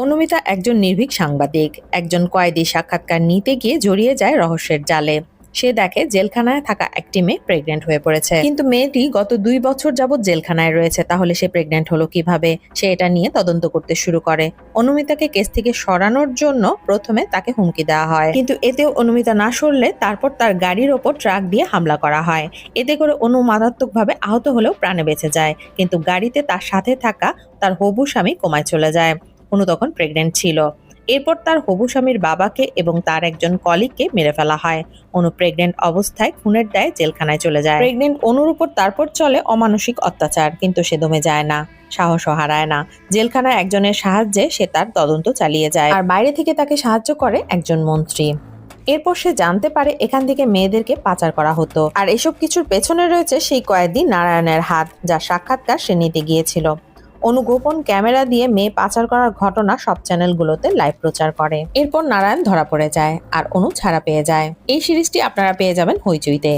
অনুমিতা একজন নির্ভীক সাংবাদিক। একজন কয়েদি সাক্ষাৎকার নিতে গিয়ে জড়িয়ে যায় রহস্যের জালে। সে দেখে জেলখানায় থাকা একটি মেয়ে প্রেগনেন্ট হয়ে পড়েছে, কিন্তু মেয়েটি গত 2 বছর যাবৎ জেলখানায় রয়েছে। তাহলে সে প্রেগনেন্ট হলো কিভাবে? সে এটা নিয়ে তদন্ত করতে শুরু করে। অনুমিতাকে কেস থেকে সরানোর জন্য প্রথমে তাকে হুমকি দেওয়া হয়, কিন্তু এতেও অনুমিতা না সরলে তারপর তার গাড়ির ওপর ট্রাক দিয়ে হামলা করা হয়। এতে করে অনু মারাত্মকভাবে আহত হলেও প্রাণে বেঁচে যায়, কিন্তু গাড়িতে তার সাথে থাকা তার হবু স্বামী কোমায় চলে যায়। অনু তখন প্রেগনেন্ট ছিল। এরপর তার হবু স্বামীর বাবাকে এবং তার একজন কলিগকে মেরে ফেলা হয়। অনু প্রেগনেন্ট অবস্থায় খুনের দায়ে জেলখানায় চলে যায়। প্রেগনেন্ট অনুর উপর তারপর চলে অমানসিক অত্যাচার, কিন্তু সে দমে যায় না, সাহসও হারায় না। জেলখানায় একজনের সাহায্যে সে তার তদন্ত চালিয়ে যায়, আর বাইরে থেকে তাকে সাহায্য করে একজন মন্ত্রী। এরপর সে জানতে পারে এখান থেকে মেয়েদেরকে পাচার করা হতো, আর এসব কিছুর পেছনে রয়েছে সেই কয়েদি নারায়ণের হাত, যার সাক্ষাৎকার সে নিতে গিয়েছিল। অনু গোপন ক্যামেরা দিয়ে মেয়ে পাচার করার ঘটনা সব চ্যানেলগুলোতে লাইভ প্রচার করে। এরপর নারায়ণ ধরা পড়ে যায় আর অনু ছাড়া পেয়ে যায়। এই সিরিজটি আপনারা পেয়ে যাবেন হইচইতে।